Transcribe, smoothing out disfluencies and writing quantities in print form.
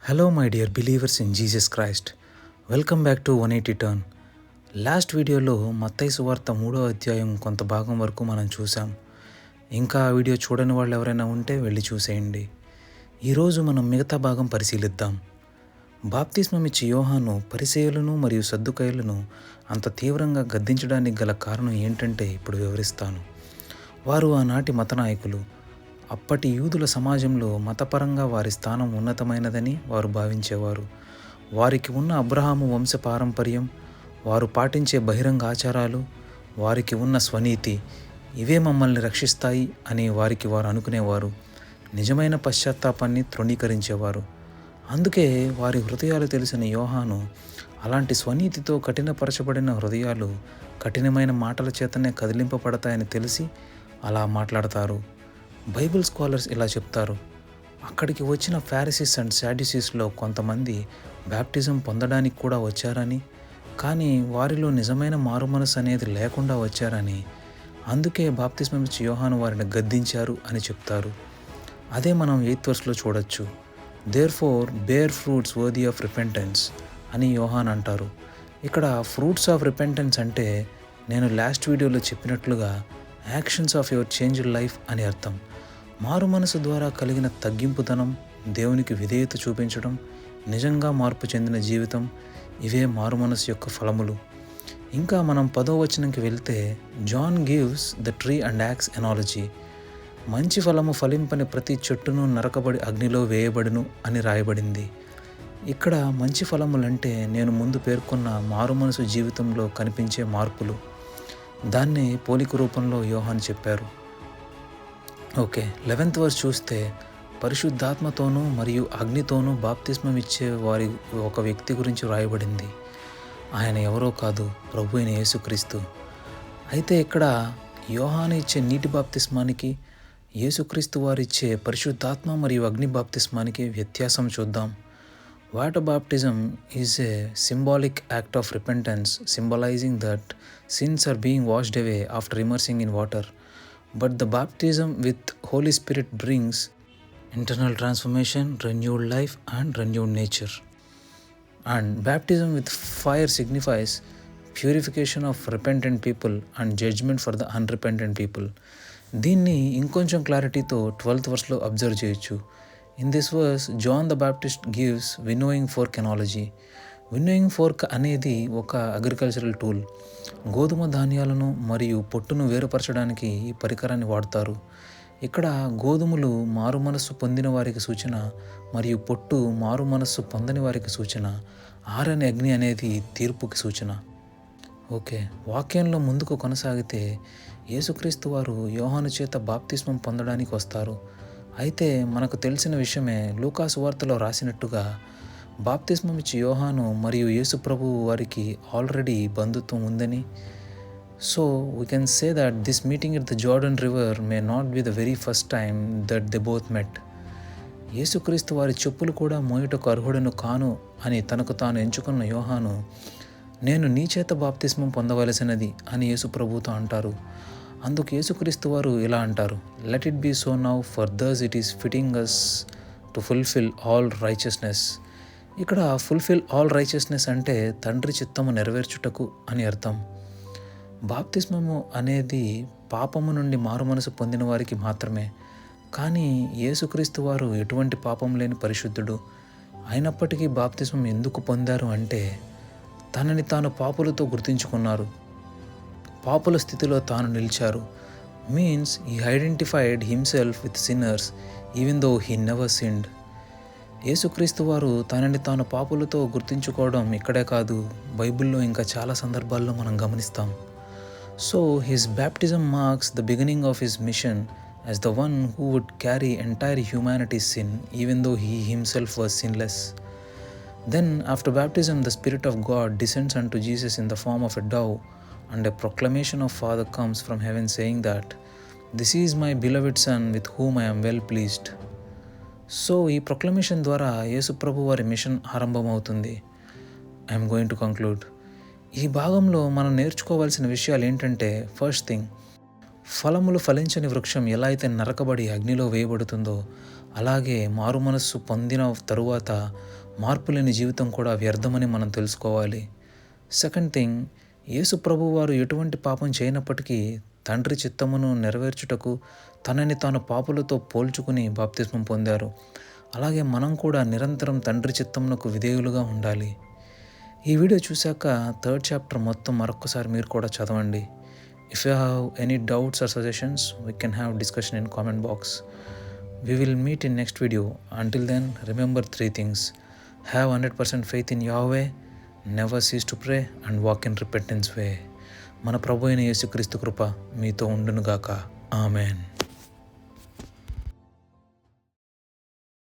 Hello, my dear believers in Jesus Christ. Welcome back to 180 turn. Last వీడియోలో మత్తయి సువార్త 3వ అధ్యాయం కొంత భాగం వరకు మనం చూసాం. ఇంకా ఆ వీడియో చూడని వాళ్ళు ఎవరైనా ఉంటే వెళ్ళి చూసేయండి. ఈరోజు మనం మిగతా భాగం పరిశీలిద్దాం. బాప్తిస్మమిచ్చి యోహాను పరిసయ్యులను మరియు సద్దుకయ్యులను అంత తీవ్రంగా గద్దించడానికి గల కారణం ఏంటంటే ఇప్పుడు వివరిస్తాను. వారు ఆనాటి మత నాయకులు. అప్పటి యూదుల సమాజంలో మతపరంగా వారి స్థానం ఉన్నతమైనదని వారు భావించేవారు. వారికి ఉన్న అబ్రహాము వంశ పారంపర్యం, వారు పాటించే బహిరంగ ఆచారాలు, వారికి ఉన్న స్వనీతి ఇవే మమ్మల్ని రక్షిస్తాయి అని వారికి వారు అనుకునేవారు. నిజమైన పశ్చాత్తాపాన్ని తృణీకరించేవారు. అందుకే వారి హృదయాలు తెలిసిన యోహాను అలాంటి స్వనీతితో కఠినపరచబడిన హృదయాలు కఠినమైన మాటల చేతనే కదిలింపబడతాయని తెలిసి అలా మాట్లాడతారు. బైబిల్ స్కాలర్స్ ఇలా చెప్తారు. అక్కడికి వచ్చిన ఫారిసీస్ అండ్ సాడ్యూసీస్లో కొంతమంది బ్యాప్టిజం పొందడానికి కూడా వచ్చారని, కానీ వారిలో నిజమైన మారుమనసు అనేది లేకుండా వచ్చారని, అందుకే బాప్తిస్మమిచ్చి యోహాను వారిని గద్దించారు అని చెప్తారు. అదే మనం 8th verseలో చూడొచ్చు. Therefore bear fruits worthy of repentance అని యోహాన్ అంటారు. ఇక్కడ ఫ్రూట్స్ ఆఫ్ రిపెంటెన్స్ అంటే నేను లాస్ట్ వీడియోలో చెప్పినట్లుగా actions of your changed life అని అర్థం. మారు మనసు ద్వారా కలిగిన తగ్గింపుతనం, దేవునికి విధేయత చూపించడం, నిజంగా మార్పు చెందిన జీవితం, ఇవే మారు మనసు యొక్క ఫలములు. ఇంకా మనం 10వ వచనంకి వెళ్తే John gives the tree and axe analogy. మంచి ఫలము ఫలింపని ప్రతి చెట్టును నరకబడి అగ్నిలో వేయబడును అని రాయబడింది. ఇక్కడ మంచి ఫలములంటే నేను ముందు పేర్కొన్న మారు మనసు జీవితంలో కనిపించే మార్పులు. దాన్ని పోలిక రూపంలో యోహాను చెప్పారు. ఓకే, 11th verse చూస్తే పరిశుద్ధాత్మతోనూ మరియు అగ్నితోనూ బాప్తిస్మం ఇచ్చే వారి ఒక వ్యక్తి గురించి వ్రాయబడింది. ఆయన ఎవరో కాదు, ప్రభు అయిన యేసుక్రీస్తు. అయితే ఇక్కడ యోహాను ఇచ్చే నీటి బాప్తిస్మానికి, యేసుక్రీస్తు వారిచ్చే పరిశుద్ధాత్మ మరియు అగ్ని బాప్తిస్మానికి వ్యత్యాసం చూద్దాం. Water baptism is a symbolic act of repentance, symbolising that sins are being washed away after immersing in water. But the baptism with Holy Spirit brings internal transformation, renewed life and renewed nature. And baptism with fire signifies purification of repentant people and judgment for the unrepentant people. దీన్ని ఇంకొంచెం క్లారిటీతో 12th verseలో observe చేయొచ్చు. In this verse, John the Baptist gives winnowing fork analogy. Winnowing fork అనేది ఒక agricultural tool. గోధుమ ధాన్యాలను మరియు పొట్టును వేరుపరచడానికి ఈ పరికరాన్ని వాడతారు. ఇక్కడ గోధుమలు మారు మనస్సు పొందిన వారికి సూచన మరియు పొట్టు మారు మనస్సు పొందని వారికి సూచన. ఆరని అగ్ని అనేది తీర్పుకి సూచన. ఓకే, వాక్యంలో ముందుకు కొనసాగితే యేసుక్రీస్తు వారు యోహాను చేత బాప్తిస్మం పొందడానికి వస్తారు. అయితే మనకు తెలిసిన విషయమే, లూకా సువార్తలో రాసినట్టుగా బాప్తిస్మం ఇచ్చి యోహాను మరియు యేసు ప్రభు వారికి ఆల్రెడీ బంధుత్వం ఉందని. So we can say that this meeting at the Jordan river may not be the very first time that they both met. యేసుక్రీస్తు వారి చెప్పులు కూడా మోయుటకు అర్హుడను కాను అని తనకు తాను ఎంచుకున్న యోహాను, నేను నీ చేత బాప్తిస్మం పొందవలసినది అని యేసు ప్రభుతో అంటారు. అందుకు యేసుక్రీస్తు వారు ఇలా అంటారు, let it be so now, for thus it is fitting us to fulfil all righteousness. ఇక్కడ ఫుల్ఫిల్ ఆల్ రైచియస్నెస్ అంటే తండ్రి చిత్తము నెరవేర్చుటకు అని అర్థం. బాప్తిస్మము అనేది పాపము నుండి మారు మనసు పొందిన వారికి మాత్రమే. కానీ యేసుక్రీస్తు వారు ఎటువంటి పాపం లేని పరిశుద్ధుడు. అయినప్పటికీ బాప్తిస్మం ఎందుకు పొందారు అంటే తనని తాను పాపులతో గుర్తించుకున్నారు, పాపుల స్థితిలో తాను నిలిచారు. Means he identified himself with sinners even though he never sinned. యేసుక్రీస్తు వారు తనని తాను పాపులతో గుర్తించుకోవడం ఇక్కడే కాదు, బైబిల్లో ఇంకా చాలా సందర్భాల్లో మనం గమనిస్తాం. So his baptism marks the beginning of his mission as the one who would carry entire humanity's sin even though he himself was sinless. Then after baptism the spirit of God descends on to Jesus in the form of a dove and a proclamation of father comes from heaven saying that this is my beloved son with whom I am well pleased. So ఈ proclamation ద్వారా యేసు ప్రభు వారి mission ఆరంభమవుతుంది. I'm going to conclude. ఈ భాగంలో మనం నేర్చుకోవాల్సిన విషయాలు ఏంటంటే, ఫస్ట్ థింగ్, ఫలములు ఫలించని వృక్షం ఎలా అయితే నరకబడి అగ్నిలో వేయబడుతుందో అలాగే మారు మనస్సు పొందిన తరువాత మార్పు లేని జీవితం కూడా వ్యర్థమని మనం తెలుసుకోవాలి. సెకండ్ థింగ్, యేసు ప్రభు వారు ఎటువంటి పాపం చేయనప్పటికీ తండ్రి చిత్తమును నెరవేర్చుటకు తనని తాను పాపులతో పోల్చుకుని బాప్తిస్మం పొందారు. అలాగే మనం కూడా నిరంతరం తండ్రి చిత్తమునకు విధేయులుగా ఉండాలి. ఈ వీడియో చూశాక థర్డ్ చాప్టర్ మొత్తం మరొకసారి మీరు కూడా చదవండి. If you have any doubts or suggestions, we can have discussion in comment box. We will meet in next video. Until then, remember 3 things. Have 100% faith in Yahweh, never cease to pray, and walk in repentance way. మన ప్రభు అయిన యేసుక్రీస్తు కృప మీతో ఉండునుగాక. Amen.